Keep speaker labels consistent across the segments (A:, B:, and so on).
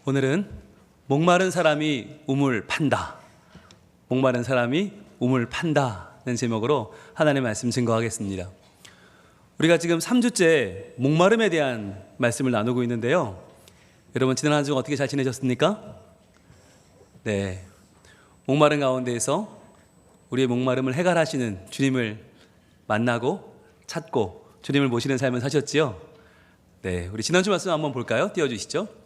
A: 오늘은 목마른 사람이 우물 판다. 목마른 사람이 우물 판다는 제목으로 하나님의 말씀 증거하겠습니다. 우리가 지금 3주째 목마름에 대한 말씀을 나누고 있는데요. 여러분 지난 한 주 어떻게 잘 지내셨습니까? 네, 목마른 가운데에서 우리의 목마름을 해결하시는 주님을 만나고 찾고 주님을 모시는 삶을 사셨지요? 네, 우리 지난주 말씀 한번 볼까요? 띄워주시죠.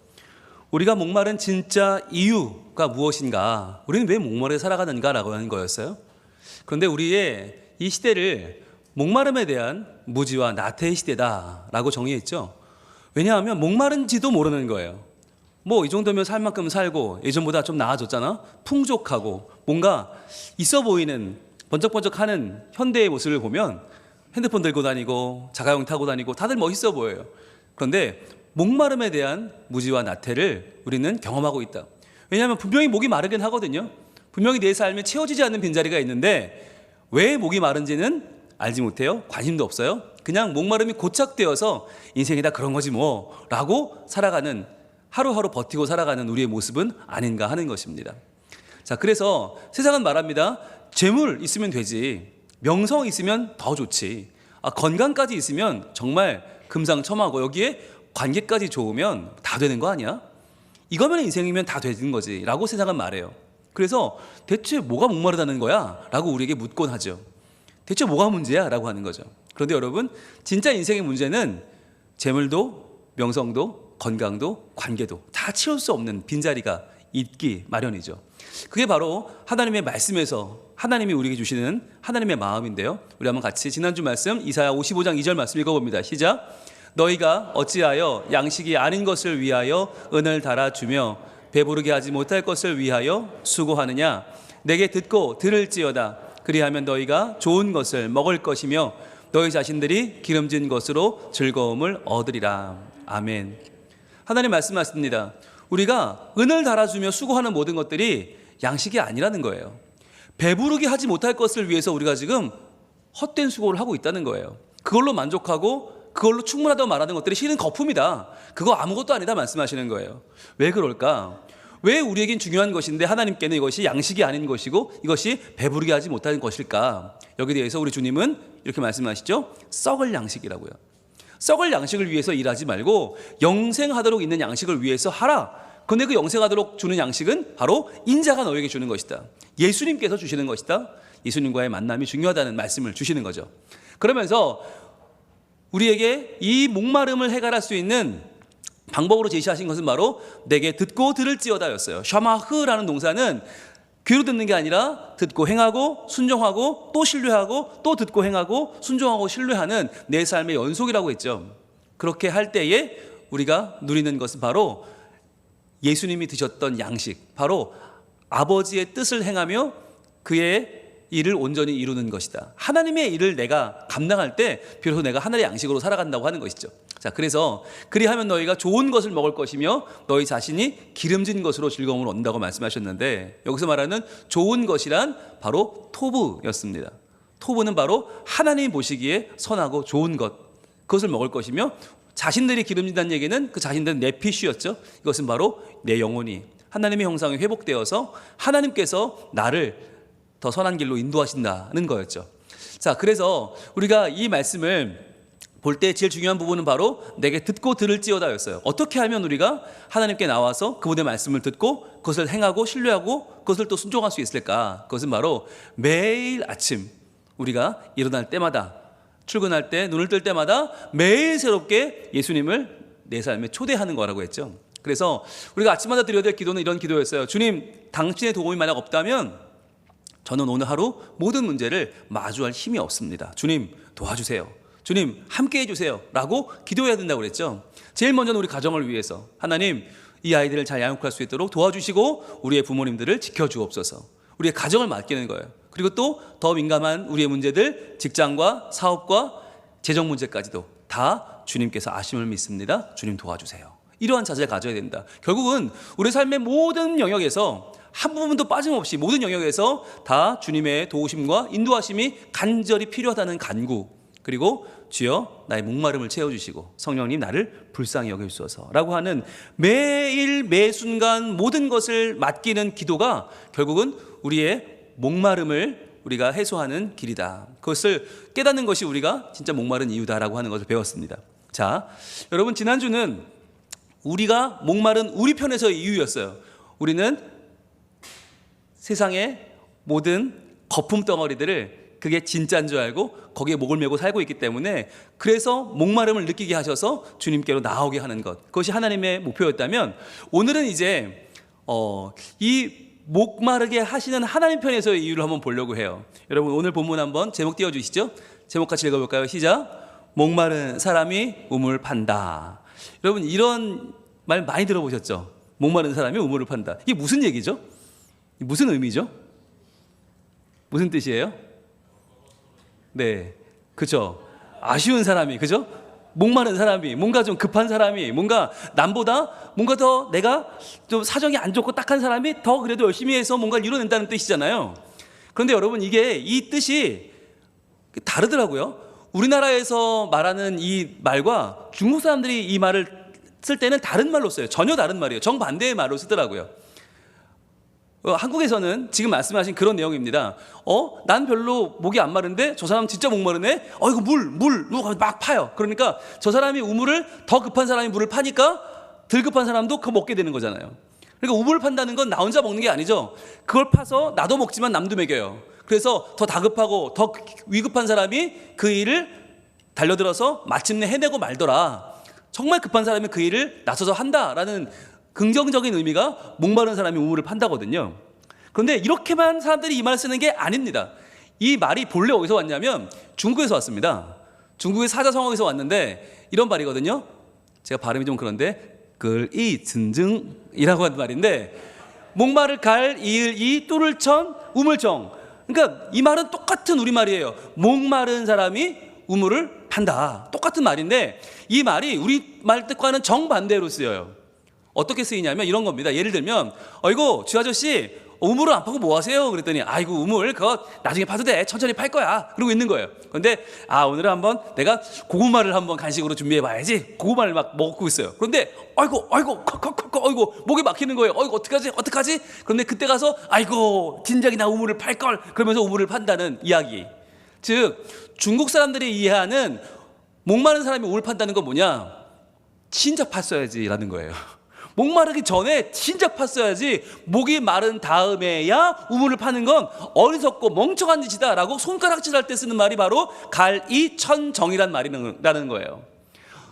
A: 우리가 목마른 진짜 이유가 무엇인가? 우리는 왜 목마르게 살아가는가라고 하는 거였어요. 그런데 우리의 이 시대를 목마름에 대한 무지와 나태의 시대다라고 정의했죠. 왜냐하면 목마른지도 모르는 거예요. 뭐 이 정도면 살 만큼 살고 예전보다 좀 나아졌잖아. 풍족하고 뭔가 있어 보이는 번쩍번쩍하는 현대의 모습을 보면 핸드폰 들고 다니고 자가용 타고 다니고 다들 멋있어 보여요. 그런데 목마름에 대한 무지와 나태를 우리는 경험하고 있다. 왜냐하면 분명히 목이 마르긴 하거든요. 분명히 내 삶에 채워지지 않는 빈자리가 있는데 왜 목이 마른지는 알지 못해요. 관심도 없어요. 그냥 목마름이 고착되어서 인생이 다 그런 거지 뭐 라고 살아가는, 하루하루 버티고 살아가는 우리의 모습은 아닌가 하는 것입니다. 자, 그래서 세상은 말합니다. 재물 있으면 되지, 명성 있으면 더 좋지, 건강까지 있으면 정말 금상첨화고 여기에 관계까지 좋으면 다 되는 거 아니야? 이거면 인생이면 다 되는 거지 라고 세상은 말해요. 그래서 대체 뭐가 목마르다는 거야? 라고 우리에게 묻곤 하죠. 대체 뭐가 문제야? 라고 하는 거죠. 그런데 여러분, 진짜 인생의 문제는 재물도 명성도 건강도 관계도 다 채울 수 없는 빈자리가 있기 마련이죠. 그게 바로 하나님의 말씀에서 하나님이 우리에게 주시는 하나님의 마음인데요. 우리 한번 같이 지난주 말씀 이사야 55장 2절 말씀 읽어봅니다. 시작. 너희가 어찌하여 양식이 아닌 것을 위하여 은을 달아주며 배부르게 하지 못할 것을 위하여 수고하느냐. 내게 듣고 들을지어다. 그리하면 너희가 좋은 것을 먹을 것이며 너희 자신들이 기름진 것으로 즐거움을 얻으리라. 아멘. 하나님 말씀하십니다. 우리가 은을 달아주며 수고하는 모든 것들이 양식이 아니라는 거예요. 배부르게 하지 못할 것을 위해서 우리가 지금 헛된 수고를 하고 있다는 거예요. 그걸로 만족하고 그걸로 충분하다고 말하는 것들이 실은 거품이다. 그거 아무것도 아니다 말씀하시는 거예요. 왜 그럴까? 왜 우리에겐 중요한 것인데 하나님께는 이것이 양식이 아닌 것이고 이것이 배부르게 하지 못하는 것일까? 여기에 대해서 우리 주님은 이렇게 말씀하시죠. 썩을 양식이라고요. 썩을 양식을 위해서 일하지 말고 영생하도록 있는 양식을 위해서 하라. 그런데 그 영생하도록 주는 양식은 바로 인자가 너에게 주는 것이다. 예수님께서 주시는 것이다. 예수님과의 만남이 중요하다는 말씀을 주시는 거죠. 그러면서 우리에게 이 목마름을 해결할 수 있는 방법으로 제시하신 것은 바로 내게 듣고 들을지어다였어요. 샤마흐라는 동사는 귀로 듣는 게 아니라 듣고 행하고 순종하고 또 신뢰하고 또 듣고 행하고 순종하고 신뢰하는 내 삶의 연속이라고 했죠. 그렇게 할 때에 우리가 누리는 것은 바로 예수님이 드셨던 양식, 바로 아버지의 뜻을 행하며 그의 일을 온전히 이루는 것이다. 하나님의 일을 내가 감당할 때 비로소 내가 하늘의 양식으로 살아간다고 하는 것이죠. 자, 그래서 그리하면 너희가 좋은 것을 먹을 것이며 너희 자신이 기름진 것으로 즐거움을 얻는다고 말씀하셨는데 여기서 말하는 좋은 것이란 바로 토부였습니다. 토부는 바로 하나님이 보시기에 선하고 좋은 것, 그것을 먹을 것이며 자신들이 기름진다는 얘기는 그 자신들은 네피쉬였죠. 이것은 바로 내 영혼이 하나님의 형상에 회복되어서 하나님께서 나를 더 선한 길로 인도하신다는 거였죠. 자, 그래서 우리가 이 말씀을 볼 때 제일 중요한 부분은 바로 내게 듣고 들을지어다였어요. 어떻게 하면 우리가 하나님께 나와서 그분의 말씀을 듣고 그것을 행하고 신뢰하고 그것을 또 순종할 수 있을까? 그것은 바로 매일 아침 우리가 일어날 때마다, 출근할 때, 눈을 뜰 때마다 매일 새롭게 예수님을 내 삶에 초대하는 거라고 했죠. 그래서 우리가 아침마다 드려야 될 기도는 이런 기도였어요. 주님, 당신의 도움이 만약 없다면 저는 오늘 하루 모든 문제를 마주할 힘이 없습니다. 주님 도와주세요. 주님 함께 해주세요 라고 기도해야 된다고 그랬죠. 제일 먼저는 우리 가정을 위해서 하나님 이 아이들을 잘 양육할 수 있도록 도와주시고 우리의 부모님들을 지켜주옵소서. 우리의 가정을 맡기는 거예요. 그리고 또 더 민감한 우리의 문제들, 직장과 사업과 재정 문제까지도 다 주님께서 아심을 믿습니다. 주님 도와주세요. 이러한 자세를 가져야 된다. 결국은 우리 삶의 모든 영역에서 한 부분도 빠짐없이 모든 영역에서 다 주님의 도우심과 인도하심이 간절히 필요하다는 간구, 그리고 주여 나의 목마름을 채워주시고 성령님 나를 불쌍히 여겨주소서 라고 하는 매일 매 순간 모든 것을 맡기는 기도가 결국은 우리의 목마름을 우리가 해소하는 길이다. 그것을 깨닫는 것이 우리가 진짜 목마른 이유다라고 하는 것을 배웠습니다. 자, 여러분 지난주는 우리가 목마른 우리 편에서의 이유였어요. 우리는 세상의 모든 거품 덩어리들을 그게 진짜인 줄 알고 거기에 목을 메고 살고 있기 때문에 그래서 목마름을 느끼게 하셔서 주님께로 나오게 하는 것, 그것이 하나님의 목표였다면 오늘은 이제 이 목마르게 하시는 하나님 편에서의 이유를 한번 보려고 해요. 여러분 오늘 본문 한번 제목 띄워주시죠. 제목 같이 읽어볼까요? 시작. 목마른 사람이 우물 판다. 여러분 이런 말 많이 들어보셨죠? 목마른 사람이 우물을 판다. 이게 무슨 얘기죠? 무슨 의미죠? 무슨 뜻이에요? 네, 그죠? 아쉬운 사람이, 그죠? 목마른 사람이, 뭔가 좀 급한 사람이, 뭔가 남보다 뭔가 더 내가 좀 사정이 안 좋고 딱한 사람이 더 그래도 열심히 해서 뭔가를 이뤄낸다는 뜻이잖아요. 그런데 여러분 이게 이 뜻이 다르더라고요. 우리나라에서 말하는 이 말과 중국 사람들이 이 말을 쓸 때는 다른 말로 써요. 전혀 다른 말이에요. 정반대의 말로 쓰더라고요. 한국에서는 지금 말씀하신 그런 내용입니다. 난 별로 목이 안 마른데 저 사람 진짜 목마르네. 이거 물 막 파요. 그러니까 저 사람이 우물을, 더 급한 사람이 물을 파니까 덜 급한 사람도 그거 먹게 되는 거잖아요. 그러니까 우물을 판다는 건 나 혼자 먹는 게 아니죠. 그걸 파서 나도 먹지만 남도 먹여요. 그래서 더 다급하고 더 위급한 사람이 그 일을 달려들어서 마침내 해내고 말더라. 정말 급한 사람이 그 일을 나서서 한다라는 긍정적인 의미가 목마른 사람이 우물을 판다거든요. 그런데 이렇게만 사람들이 이 말을 쓰는 게 아닙니다. 이 말이 본래 어디서 왔냐면 중국에서 왔습니다. 중국의 사자성어에서 왔는데 이런 말이거든요. 제가 발음이 좀 그런데 글이 증증이라고 하는 말인데 목마를 갈, 이을 이, 뚫을 천, 우물정. 그러니까 이 말은 똑같은 우리말이에요. 목마른 사람이 우물을 판다. 똑같은 말인데 이 말이 우리 말 뜻과는 정반대로 쓰여요. 어떻게 쓰이냐면 이런 겁니다. 예를 들면 이거 주 아저씨 우물을 안 파고 뭐 하세요? 그랬더니 아이고 우물 그거 나중에 파도 돼. 천천히 팔 거야. 그러고 있는 거예요. 그런데 오늘은 한번 내가 고구마를 한번 간식으로 준비해 봐야지. 고구마를 막 먹고 있어요. 그런데 아이고 목이 막히는 거예요. 어떡하지? 그런데 그때 가서 아이고 진작에 나 우물을 팔 걸. 그러면서 우물을 판다는 이야기. 즉 중국 사람들이 이해하는 목마른 사람이 우물 판다는 건 뭐냐? 진작 팠어야지라는 거예요. 목마르기 전에 진작 팠어야지 목이 마른 다음에야 우물을 파는 건 어리석고 멍청한 짓이다라고 손가락질할 때 쓰는 말이 바로 갈이천정이란 말이라는 거예요.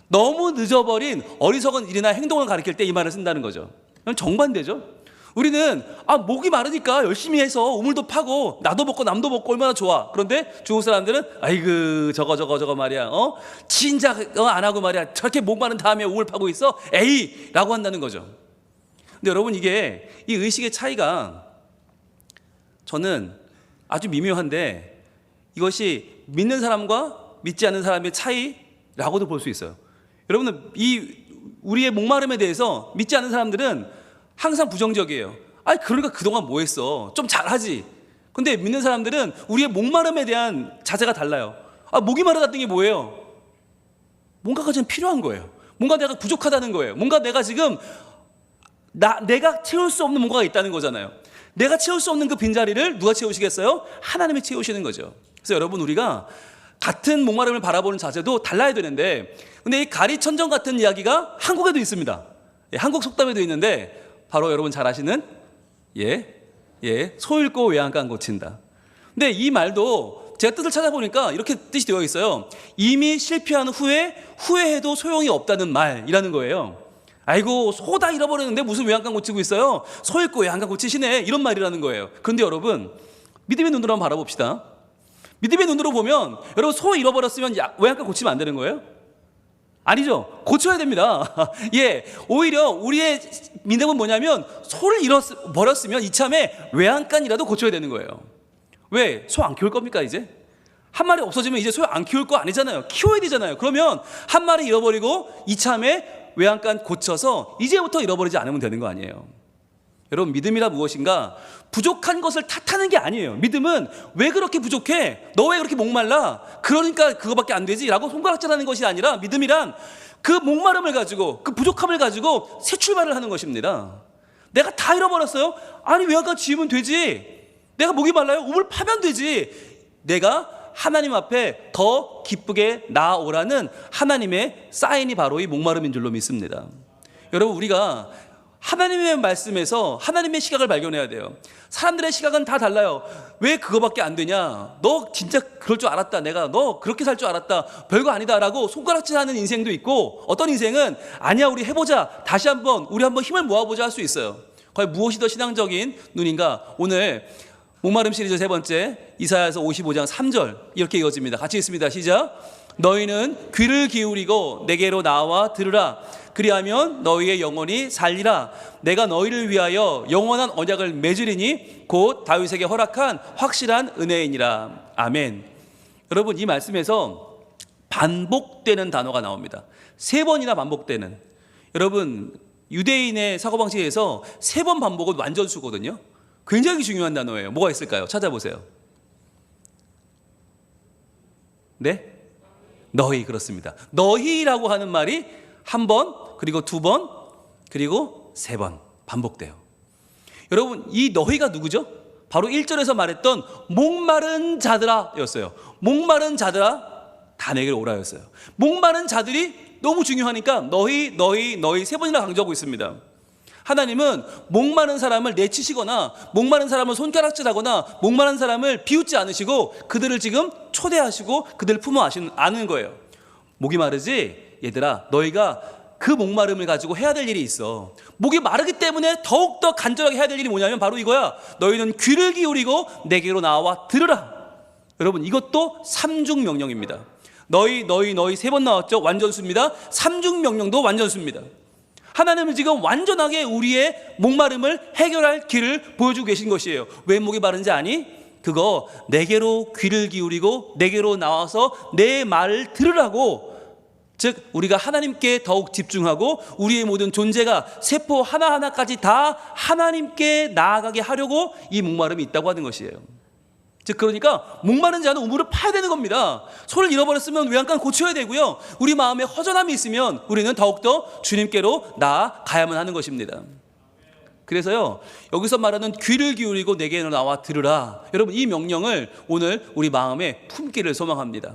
A: 너무 늦어버린 어리석은 일이나 행동을 가리킬 때 이 말을 쓴다는 거죠. 정반대죠. 우리는 목이 마르니까 열심히 해서 우물도 파고 나도 먹고 남도 먹고 얼마나 좋아. 그런데 중국 사람들은 아이고 저거 말이야. 진작 안 하고 말이야. 저렇게 목 마른 다음에 우물 파고 있어. 에이 라고 한다는 거죠. 근데 여러분 이게 이 의식의 차이가 저는 아주 미묘한데 이것이 믿는 사람과 믿지 않는 사람의 차이라고도 볼 수 있어요. 여러분은 우리의 목마름에 대해서 믿지 않는 사람들은 항상 부정적이에요. 그러니까 그동안 뭐 했어? 좀 잘하지. 근데 믿는 사람들은 우리의 목마름에 대한 자세가 달라요. 목이 마르다는 게 뭐예요? 뭔가가 좀 필요한 거예요. 뭔가 내가 부족하다는 거예요. 뭔가 내가 지금 내가 채울 수 없는 뭔가가 있다는 거잖아요. 내가 채울 수 없는 그 빈자리를 누가 채우시겠어요? 하나님이 채우시는 거죠. 그래서 여러분 우리가 같은 목마름을 바라보는 자세도 달라야 되는데 근데 이 가리천정 같은 이야기가 한국에도 있습니다. 한국 속담에도 있는데 바로 여러분 잘 아시는 소 읽고 외양간 고친다. 근데 이 말도 제가 뜻을 찾아보니까 이렇게 뜻이 되어 있어요. 이미 실패한 후에 후회해도 소용이 없다는 말이라는 거예요. 아이고 소 다 잃어버렸는데 무슨 외양간 고치고 있어요? 소 읽고 외양간 고치시네 이런 말이라는 거예요. 그런데 여러분 믿음의 눈으로 한번 바라봅시다. 믿음의 눈으로 보면 여러분 소 잃어버렸으면 외양간 고치면 안 되는 거예요? 아니죠. 고쳐야 됩니다. 오히려 우리의 믿음은 뭐냐면 소를 잃어버렸으면 이참에 외양간이라도 고쳐야 되는 거예요. 왜? 소 안 키울 겁니까 이제? 한 마리 없어지면 이제 소 안 키울 거 아니잖아요. 키워야 되잖아요. 그러면 한 마리 잃어버리고 이참에 외양간 고쳐서 이제부터 잃어버리지 않으면 되는 거 아니에요. 여러분, 믿음이란 무엇인가? 부족한 것을 탓하는 게 아니에요. 믿음은 왜 그렇게 부족해? 너 왜 그렇게 목말라? 그러니까 그거밖에 안 되지? 라고 손가락질하는 것이 아니라, 믿음이란 그 목마름을 가지고, 그 부족함을 가지고 새 출발을 하는 것입니다. 내가 다 잃어버렸어요? 아니, 왜 아까 지으면 되지? 내가 목이 말라요? 우물 파면 되지. 내가 하나님 앞에 더 기쁘게 나아오라는 하나님의 사인이 바로 이 목마름인 줄로 믿습니다. 여러분, 우리가 하나님의 말씀에서 하나님의 시각을 발견해야 돼요. 사람들의 시각은 다 달라요. 왜 그거밖에 안 되냐? 너 진짜 그럴 줄 알았다. 내가 너 그렇게 살 줄 알았다. 별거 아니다 라고 손가락질하는 인생도 있고, 어떤 인생은 아니야, 우리 해보자, 다시 한번 우리 한번 힘을 모아보자 할 수 있어요. 과연 무엇이 더 신앙적인 눈인가? 오늘 목마름 시리즈 세 번째, 이사야서 55장 3절 이렇게 이어집니다. 같이 읽습니다. 시작. 너희는 귀를 기울이고 내게로 나와 들으라. 그리하면 너희의 영혼이 살리라. 내가 너희를 위하여 영원한 언약을 맺으리니 곧 다윗에게 허락한 확실한 은혜이니라. 아멘. 여러분, 이 말씀에서 반복되는 단어가 나옵니다. 3번이나 반복되는. 여러분, 유대인의 사고방식에서 3번 반복은 완전수거든요. 굉장히 중요한 단어예요. 뭐가 있을까요? 찾아보세요. 네? 너희. 그렇습니다. 너희라고 하는 말이 1번, 그리고 2번, 그리고 3번 반복돼요. 여러분, 이 너희가 누구죠? 바로 1절에서 말했던 목마른 자들아 였어요. 목마른 자들아 다 내게로 오라 였어요. 목마른 자들이 너무 중요하니까 너희 3번이나 강조하고 있습니다. 하나님은 목마른 사람을 내치시거나 목마른 사람을 손가락질하거나 목마른 사람을 비웃지 않으시고 그들을 지금 초대하시고 그들을 품어 안는 거예요. 목이 마르지? 얘들아, 너희가 그 목마름을 가지고 해야 될 일이 있어. 목이 마르기 때문에 더욱더 간절하게 해야 될 일이 뭐냐면 바로 이거야. 너희는 귀를 기울이고 내게로 나와 들으라. 여러분, 이것도 삼중 명령입니다. 너희 3번 나왔죠? 완전수입니다. 삼중 명령도 완전수입니다. 하나님은 지금 완전하게 우리의 목마름을 해결할 길을 보여주고 계신 것이에요. 왜 목이 마른지 아니? 그거 내게로 귀를 기울이고 내게로 나와서 내 말을 들으라고. 즉, 우리가 하나님께 더욱 집중하고 우리의 모든 존재가 세포 하나하나까지 다 하나님께 나아가게 하려고 이 목마름이 있다고 하는 것이에요. 즉, 그러니까 목마른 자는 우물을 파야 되는 겁니다. 손을 잃어버렸으면 외양간 고쳐야 되고요. 우리 마음에 허전함이 있으면 우리는 더욱더 주님께로 나아가야만 하는 것입니다. 그래서요, 여기서 말하는 귀를 기울이고 내게로 나와 들으라. 여러분, 이 명령을 오늘 우리 마음에 품기를 소망합니다.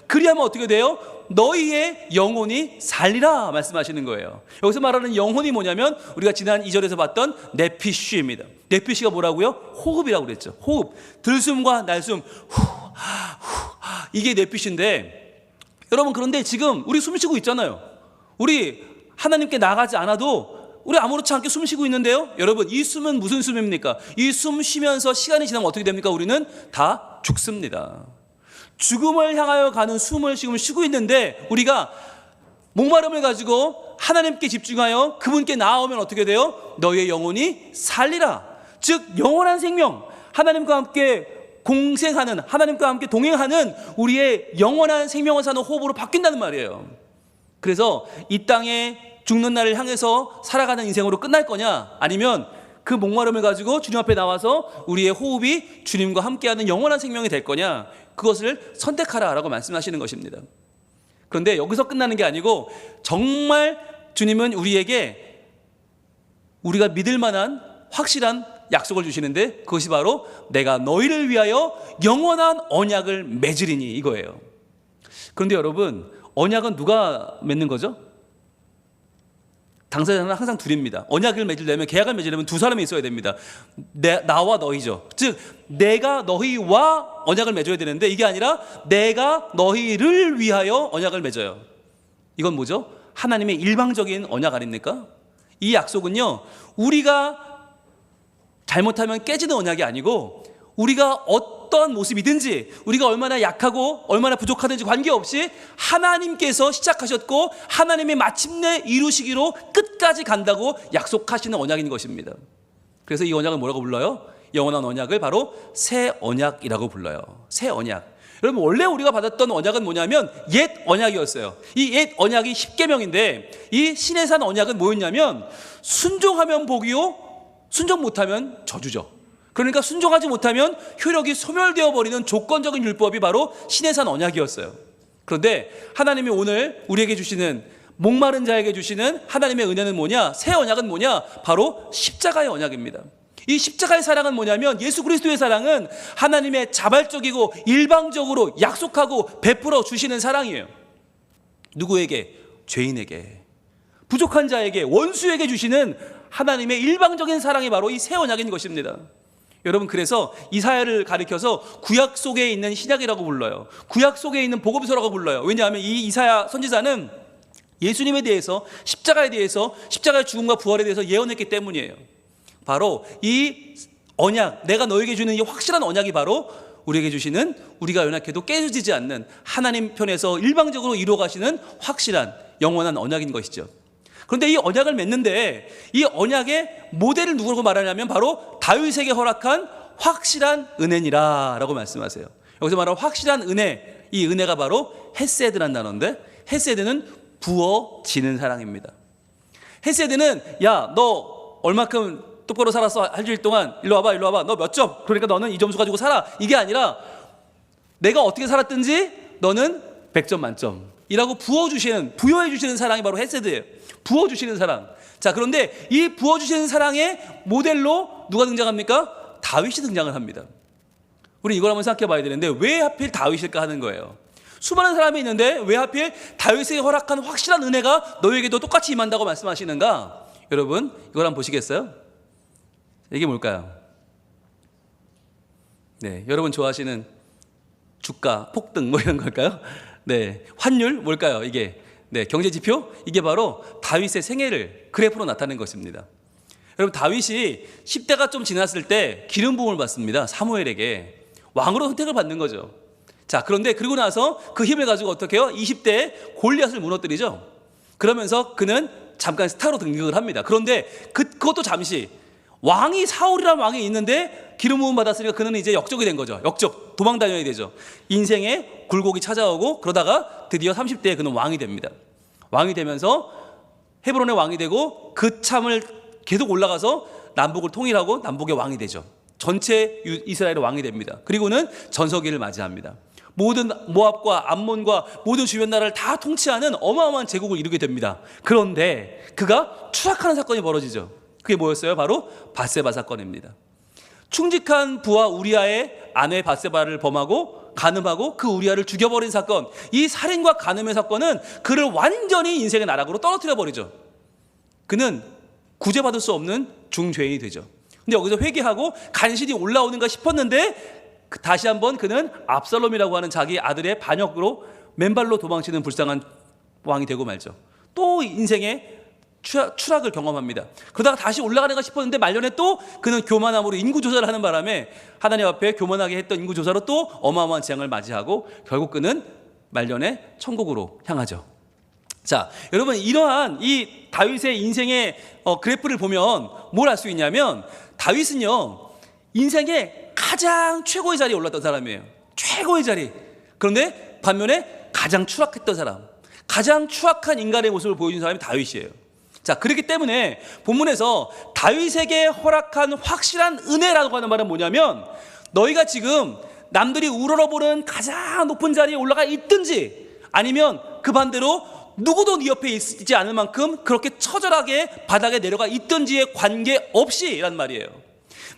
A: 그리하면 어떻게 돼요? 너희의 영혼이 살리라 말씀하시는 거예요. 여기서 말하는 영혼이 뭐냐면 우리가 지난 2절에서 봤던 네피쉬입니다. 네피쉬가 뭐라고요? 호흡이라고 그랬죠. 호흡, 들숨과 날숨, 이게 네피쉬인데, 여러분, 그런데 지금 우리 숨 쉬고 있잖아요. 우리 하나님께 나가지 않아도 우리 아무렇지 않게 숨 쉬고 있는데요. 여러분, 이 숨은 무슨 숨입니까? 이 숨 쉬면서 시간이 지나면 어떻게 됩니까? 우리는 다 죽습니다. 죽음을 향하여 가는 숨을 지금 쉬고 있는데 우리가 목마름을 가지고 하나님께 집중하여 그분께 나아오면 어떻게 돼요? 너희의 영혼이 살리라. 즉, 영원한 생명, 하나님과 함께 공생하는, 하나님과 함께 동행하는 우리의 영원한 생명을 사는 호흡으로 바뀐다는 말이에요. 그래서 이 땅에 죽는 날을 향해서 살아가는 인생으로 끝날 거냐, 아니면 그 목마름을 가지고 주님 앞에 나와서 우리의 호흡이 주님과 함께하는 영원한 생명이 될 거냐, 그것을 선택하라라고 말씀하시는 것입니다. 그런데 여기서 끝나는 게 아니고 정말 주님은 우리에게 우리가 믿을 만한 확실한 약속을 주시는데, 그것이 바로 내가 너희를 위하여 영원한 언약을 맺으리니, 이거예요. 그런데 여러분, 언약은 누가 맺는 거죠? 당사자는 항상 둘입니다. 언약을 맺으려면, 계약을 맺으려면 두 사람이 있어야 됩니다. 나와 너희죠. 즉, 내가 너희와 언약을 맺어야 되는데 이게 아니라 내가 너희를 위하여 언약을 맺어요. 이건 뭐죠? 하나님의 일방적인 언약 아닙니까? 이 약속은요, 우리가 잘못하면 깨지는 언약이 아니고 우리가 어떠한 모습이든지, 우리가 얼마나 약하고 얼마나 부족하든지 관계없이 하나님께서 시작하셨고 하나님이 마침내 이루시기로 끝까지 간다고 약속하시는 언약인 것입니다. 그래서 이 언약을 뭐라고 불러요? 영원한 언약을 바로 새 언약이라고 불러요. 새 언약. 여러분, 원래 우리가 받았던 언약은 뭐냐면 옛 언약이었어요. 이 옛 언약이 10계명인데 이 시내산 언약은 뭐였냐면 순종하면 복이요, 순종 못하면 저주죠. 그러니까 순종하지 못하면 효력이 소멸되어 버리는 조건적인 율법이 바로 시내산 언약이었어요. 그런데 하나님이 오늘 우리에게 주시는, 목마른 자에게 주시는 하나님의 은혜는 뭐냐? 새 언약은 뭐냐? 바로 십자가의 언약입니다. 이 십자가의 사랑은 뭐냐면, 예수 그리스도의 사랑은 하나님의 자발적이고 일방적으로 약속하고 베풀어 주시는 사랑이에요. 누구에게? 죄인에게, 부족한 자에게, 원수에게 주시는 하나님의 일방적인 사랑이 바로 이 새 언약인 것입니다. 여러분, 그래서 이사야를 가리켜서 구약 속에 있는 신약이라고 불러요. 구약 속에 있는 복음서라고 불러요. 왜냐하면 이 이사야 선지자는 예수님에 대해서, 십자가에 대해서, 십자가의 죽음과 부활에 대해서 예언했기 때문이에요. 바로 이 언약, 내가 너에게 주는 이 확실한 언약이 바로 우리에게 주시는, 우리가 연약해도 깨지지 않는, 하나님 편에서 일방적으로 이루어 가시는 확실한 영원한 언약인 것이죠. 그런데 이 언약을 맺는데, 이 언약의 모델을 누구라고 말하냐면 바로 다윗에게 허락한 확실한 은혜니라 라고 말씀하세요. 여기서 말하는 확실한 은혜, 이 은혜가 바로 헤세드라는 단어인데, 헤세드는 부어지는 사랑입니다. 헤세드는, 야, 너 얼마큼 똑바로 살았어? 한 주일 동안 일로 와봐, 일로 와봐, 너 몇 점? 그러니까 너는 이 점수 가지고 살아. 이게 아니라 내가 어떻게 살았든지 너는 100점 만점 이라고 부어주시는, 부여해 주시는 사랑이 바로 헤세드예요. 부어주시는 사랑. 자, 그런데 이 부어주시는 사랑의 모델로 누가 등장합니까? 다윗이 등장을 합니다. 우리 이걸 한번 생각해 봐야 되는데, 왜 하필 다윗일까 하는 거예요. 수많은 사람이 있는데 왜 하필 다윗에게 허락한 확실한 은혜가 너에게도 똑같이 임한다고 말씀하시는가? 여러분, 이걸 한번 보시겠어요? 이게 뭘까요? 네, 여러분 좋아하시는 주가 폭등 뭐 이런 걸까요? 네, 환율 뭘까요? 이게, 네, 경제 지표? 이게 바로 다윗의 생애를 그래프로 나타낸 것입니다. 여러분, 다윗이 10대가 좀 지났을 때 기름 부음을 받습니다. 사무엘에게 왕으로 선택을 받는 거죠. 자, 그런데 그리고 나서 그 힘을 가지고 어떻게 해요? 20대에 골리앗을 무너뜨리죠. 그러면서 그는 잠깐 스타로 등극을 합니다. 그런데 그것도 잠시, 왕이, 사울이라는 왕이 있는데 기름 부음 받았으니까 그는 이제 역적이 된 거죠. 역적, 도망 다녀야 되죠. 인생에 굴곡이 찾아오고, 그러다가 드디어 30대에 그는 왕이 됩니다. 왕이 되면서 헤브론의 왕이 되고, 그 참을 계속 올라가서 남북을 통일하고 남북의 왕이 되죠. 전체 이스라엘의 왕이 됩니다. 그리고는 전성기를 맞이합니다. 모든 모압과 암몬과 모든 주변 나라를 다 통치하는 어마어마한 제국을 이루게 됩니다. 그런데 그가 추락하는 사건이 벌어지죠. 그게 뭐였어요? 바로 밧세바 사건입니다. 충직한 부하 우리아의 아내 밧세바를 범하고 간음하고 그 우리아를 죽여버린 사건, 이 살인과 간음의 사건은 그를 완전히 인생의 나락으로 떨어뜨려 버리죠. 그는 구제받을 수 없는 중죄인이 되죠. 근데 여기서 회개하고 간신히 올라오는가 싶었는데, 다시 한번 그는 압살롬이라고 하는 자기 아들의 반역으로 맨발로 도망치는 불쌍한 왕이 되고 말죠. 또 인생의 추락을 경험합니다. 그러다가 다시 올라가는가 싶었는데 말년에 또 그는 교만함으로 인구조사를 하는 바람에 하나님 앞에 교만하게 했던 인구조사로 또 어마어마한 재앙을 맞이하고 결국 그는 말년에 천국으로 향하죠. 자, 여러분, 이러한 이 다윗의 인생의 그래프를 보면 뭘 알 수 있냐면, 다윗은요, 인생의 가장 최고의 자리에 올랐던 사람이에요. 최고의 자리. 그런데 반면에 가장 추락했던 사람, 가장 추악한 인간의 모습을 보여준 사람이 다윗이에요. 자, 그렇기 때문에 본문에서 다윗에게 허락한 확실한 은혜라고 하는 말은 뭐냐면, 너희가 지금 남들이 우러러보는 가장 높은 자리에 올라가 있든지, 아니면 그 반대로 누구도 네 옆에 있지 않을 만큼 그렇게 처절하게 바닥에 내려가 있든지에 관계없이 란 말이에요.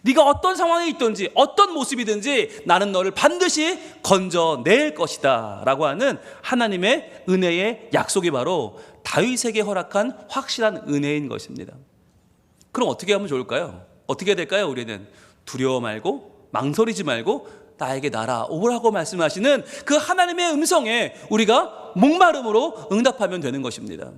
A: 네가 어떤 상황에 있든지 어떤 모습이든지 나는 너를 반드시 건져낼 것이다 라고 하는 하나님의 은혜의 약속이 바로 다윗에게 허락한 확실한 은혜인 것입니다. 그럼 어떻게 하면 좋을까요? 어떻게 해야 될까요? 우리는 두려워 말고 망설이지 말고 나에게 날아오라고 말씀하시는 그 하나님의 음성에 우리가 목마름으로 응답하면 되는 것입니다.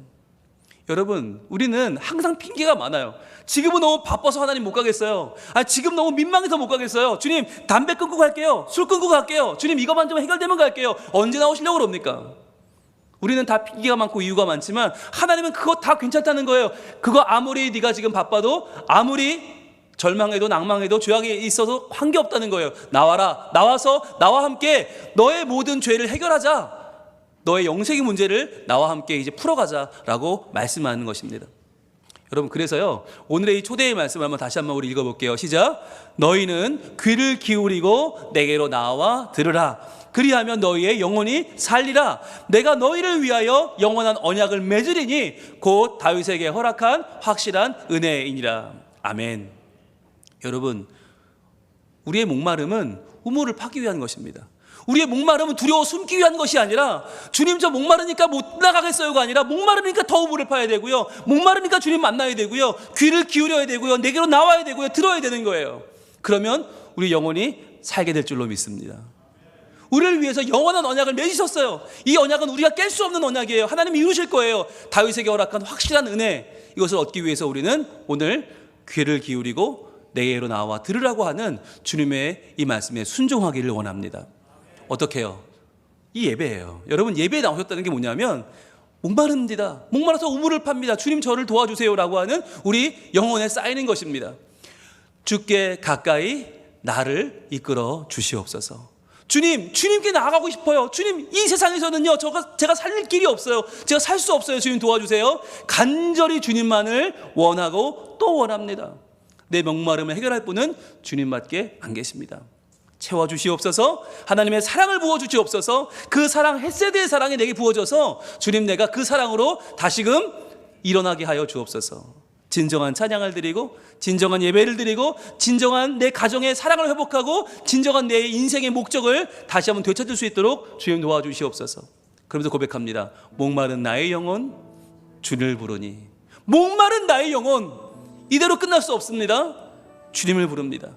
A: 여러분, 우리는 항상 핑계가 많아요. 지금은 너무 바빠서 하나님 못 가겠어요. 지금 너무 민망해서 못 가겠어요. 주님, 담배 끊고 갈게요. 술 끊고 갈게요. 주님, 이거만 좀 해결되면 갈게요. 언제 나오시려고 그럽니까? 우리는 다 핑계가 많고 이유가 많지만 하나님은 그거 다 괜찮다는 거예요. 그거 아무리 네가 지금 바빠도, 아무리 절망해도 낭망해도 죄악에 있어서 관계없다는 거예요. 나와라. 나와서 나와 함께 너의 모든 죄를 해결하자. 너의 영생의 문제를 나와 함께 이제 풀어가자라고 말씀하는 것입니다. 여러분, 그래서요, 오늘의 이 초대의 말씀을 다시 한번 우리 읽어볼게요. 시작. 너희는 귀를 기울이고 내게로 나와 들으라. 그리하면 너희의 영혼이 살리라. 내가 너희를 위하여 영원한 언약을 맺으리니 곧 다윗에게 허락한 확실한 은혜이니라. 아멘. 여러분, 우리의 목마름은 우물을 파기 위한 것입니다. 우리의 목마름은 두려워 숨기 위한 것이 아니라, 주님 저 목마르니까 못 나가겠어요가 아니라, 목마르니까 더 우물을 파야 되고요, 목마르니까 주님 만나야 되고요, 귀를 기울여야 되고요, 내게로 나와야 되고요, 들어야 되는 거예요. 그러면 우리 영혼이 살게 될 줄로 믿습니다. 우리를 위해서 영원한 언약을 맺으셨어요. 이 언약은 우리가 깰 수 없는 언약이에요. 하나님이 이루실 거예요. 다윗에게 허락한 확실한 은혜, 이것을 얻기 위해서 우리는 오늘 귀를 기울이고 내게로 나와 들으라고 하는 주님의 이 말씀에 순종하기를 원합니다. 어떻게 해요? 이 예배예요. 여러분, 예배에 나오셨다는 게 뭐냐면 목마릅니다. 목마라서 우물을 팝니다. 주님 저를 도와주세요라고 하는 우리 영혼에 쌓이는 것입니다. 주께 가까이 나를 이끌어 주시옵소서. 주님께 나아가고 싶어요. 주님, 이 세상에서는요, 제가 살릴 길이 없어요. 제가 살 수 없어요. 주님 도와주세요. 간절히 주님만을 원하고 또 원합니다. 내 목마름을 해결할 분은 주님밖에 안 계십니다. 채워주시옵소서. 하나님의 사랑을 부어주시옵소서. 그 사랑, 헷세드의 사랑이 내게 부어져서 주님, 내가 그 사랑으로 다시금 일어나게 하여 주옵소서. 진정한 찬양을 드리고, 진정한 예배를 드리고, 진정한 내 가정의 사랑을 회복하고, 진정한 내 인생의 목적을 다시 한번 되찾을 수 있도록 주님 도와주시옵소서. 그러면서 고백합니다. 목마른 나의 영혼 주를 부르니. 목마른 나의 영혼, 이대로 끝날 수 없습니다. 주님을 부릅니다.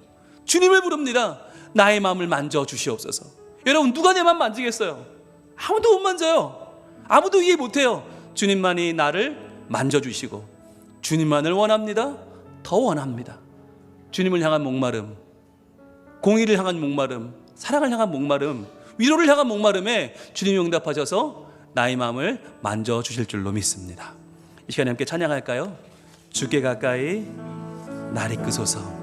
A: 주님을 부릅니다. 나의 마음을 만져주시옵소서. 여러분, 누가 내 마음 만지겠어요? 아무도 못 만져요. 아무도 이해 못해요. 주님만이 나를 만져주시고, 주님만을 원합니다. 더 원합니다. 주님을 향한 목마름, 공의를 향한 목마름, 사랑을 향한 목마름, 위로를 향한 목마름에 주님이 응답하셔서 나의 마음을 만져주실 줄로 믿습니다. 이 시간에 함께 찬양할까요? 주께 가까이 날 이끄소서.